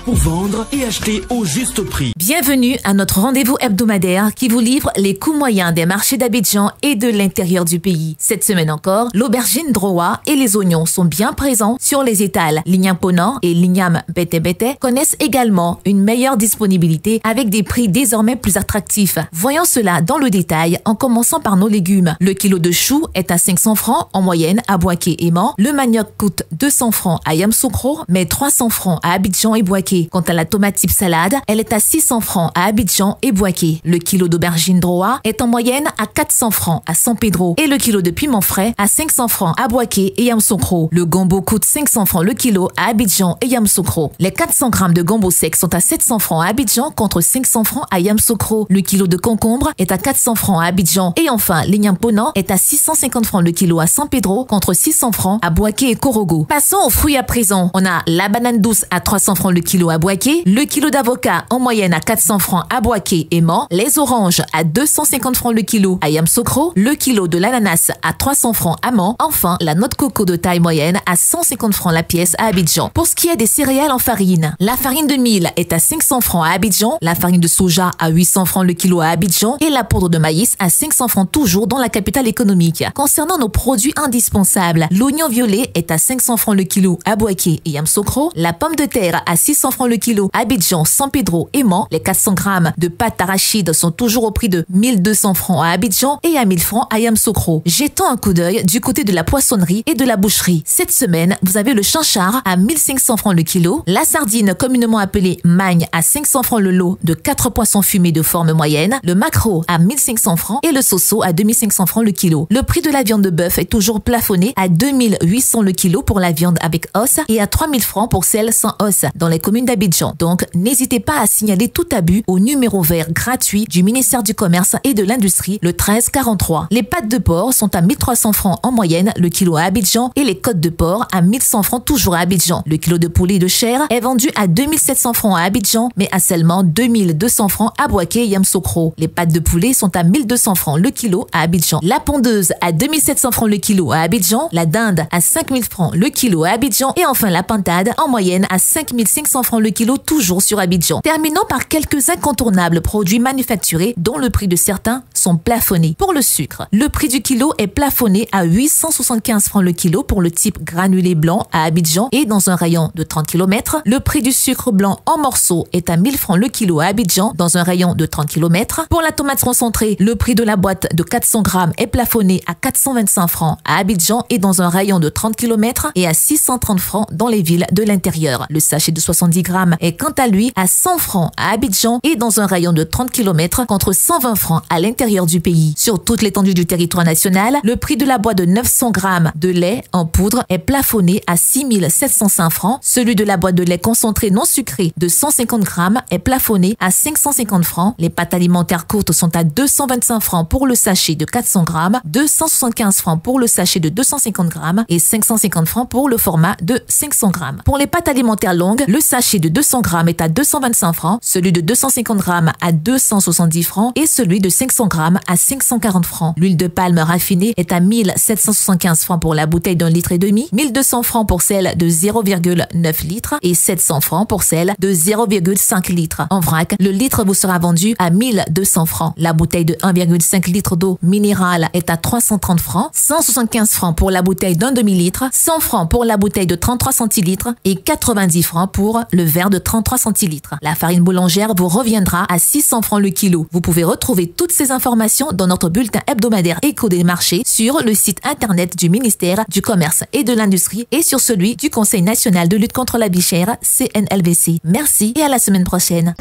pour vendre et acheter au juste prix. Bienvenue à notre rendez-vous hebdomadaire qui vous livre les coûts moyens des marchés d'Abidjan et de l'intérieur du pays. Cette semaine encore, l'aubergine droa et les oignons sont bien présents sur les étals. L'igname ponant et l'igname bete connaissent également une meilleure disponibilité avec des prix désormais plus attractifs. Voyons cela dans le détail en commençant par nos légumes. Le kilo de chou est à 500 francs en moyenne à Boaké et Mans. Le manioc coûte 200 francs à Yamoussoukro, mais 300 francs à Abidjan et Boaké. Quant à la tomate type salade, elle est à 600 francs à Abidjan et Boaké. Le kilo d'aubergine droa est en moyenne à 400 francs à San Pedro et le kilo de piment frais à 500 francs à Boaké et Yamoussoukro. Le gombo coûte 500 francs le kilo à Abidjan et Yamoussoukro. Les 400 grammes de gombo sec sont à 700 francs à Abidjan contre 500 francs à Yamoussoukro. Le kilo de concombre est à 400 francs à Abidjan et enfin l'igname ponant est à 650 francs le kilo à San Pedro contre 600 francs à Boaké et Korogo. Passons aux fruits à présent. On a la banane douce à 300 francs le kilo à Boaké, le kilo d'avocat en moyenne à 400 francs à Boaké et Mans, les oranges à 250 francs le kilo à Yamoussoukro, le kilo de l'ananas à 300 francs à Mans, enfin la noix de coco de taille moyenne à 150 francs la pièce à Abidjan. Pour ce qui est des céréales en farine, la farine de mil est à 500 francs à Abidjan, la farine de soja à 800 francs le kilo à Abidjan et la poudre de maïs à 500 francs toujours dans la capitale économique. Concernant nos produits indispensables, l'oignon violet est à 500 francs le kilo à Boaké et Yamoussoukro, la pomme de terre à 600 francs le kilo à Abidjan, San Pedro et Mans, les 400 grammes de pâte d'arachide sont toujours au prix de 1200 francs à Abidjan et à 1000 francs à Yamoussoukro. Jetons un coup d'œil du côté de la poissonnerie et de la boucherie. Cette semaine, vous avez le chinchard à 1500 francs le kilo, la sardine communément appelée magne à 500 francs le lot de 4 poissons fumés de forme moyenne, le maquereau à 1500 francs et le soso à 2500 francs le kilo. Le prix de la viande de bœuf est toujours plafonné à 2800 le kilo pour la viande avec os et à 3000 francs pour celle sans os dans les communes d'Abidjan. Donc, n'hésitez pas à signaler tout abus au numéro vert gratuit du ministère du Commerce et de l'Industrie, le 1343. Les pâtes de porc sont à 1300 francs en moyenne le kilo à Abidjan et les côtes de porc à 1100 francs toujours à Abidjan. Le kilo de poulet de chair est vendu à 2700 francs à Abidjan, mais à seulement 2200 francs à Boaké et Yamoussoukro. Les pâtes de poulet sont à 1200 francs le kilo à Abidjan. La pondeuse à 2700 francs le kilo à Abidjan, la dinde à 5000 francs le kilo à Abidjan et enfin la pintade en moyenne à 5500 francs le kilo toujours sur Abidjan. Terminons par quelques incontournables produits manufacturés dont le prix de certains sont plafonnés. Pour le sucre, le prix du kilo est plafonné à 875 francs le kilo pour le type granulé blanc à Abidjan et dans un rayon de 30 km. Le prix du sucre blanc en morceaux est à 1000 francs le kilo à Abidjan dans un rayon de 30 km. Pour la tomate concentrée, le prix de la boîte de 400 grammes est plafonné à 425 francs à Abidjan et dans un rayon de 30 km et à 630 francs dans les villes de l'intérieur. Le sachet de 70 grammes est quant à lui à 100 francs à Abidjan et dans un rayon de 30 km contre 120 francs à l'intérieur du pays. Sur toute l'étendue du territoire national, le prix de la boîte de 900 grammes de lait en poudre est plafonné à 6 705 francs. Celui de la boîte de lait concentré non sucré de 150 grammes est plafonné à 550 francs. Les pâtes alimentaires courtes sont à 225 francs pour le sachet de 400 grammes, 275 francs pour le sachet de 250 grammes et 550 francs pour le format de 500 grammes. Pour les pâtes alimentaires longues, le sachet de 200 grammes est à 225 francs, celui de 250 grammes à 270 francs et celui de 500 grammes à 540 francs. L'huile de palme raffinée est à 1775 francs pour la bouteille d'1,5 litre, 1200 francs pour celle de 0,9 litres et 700 francs pour celle de 0,5 litres. En vrac, le litre vous sera vendu à 1200 francs. La bouteille de 1,5 litre d'eau minérale est à 330 francs, 175 francs pour la bouteille d'1 demi-litre, 100 francs pour la bouteille de 33 centilitres et 90 francs pour le verre de 33 centilitres. La farine boulangère vous reviendra à 600 francs le kilo. Vous pouvez retrouver toutes ces informations dans notre bulletin hebdomadaire Écho des marchés sur le site internet du ministère du Commerce et de l'Industrie et sur celui du Conseil national de lutte contre la vie chère, CNLVC. Merci et à la semaine prochaine.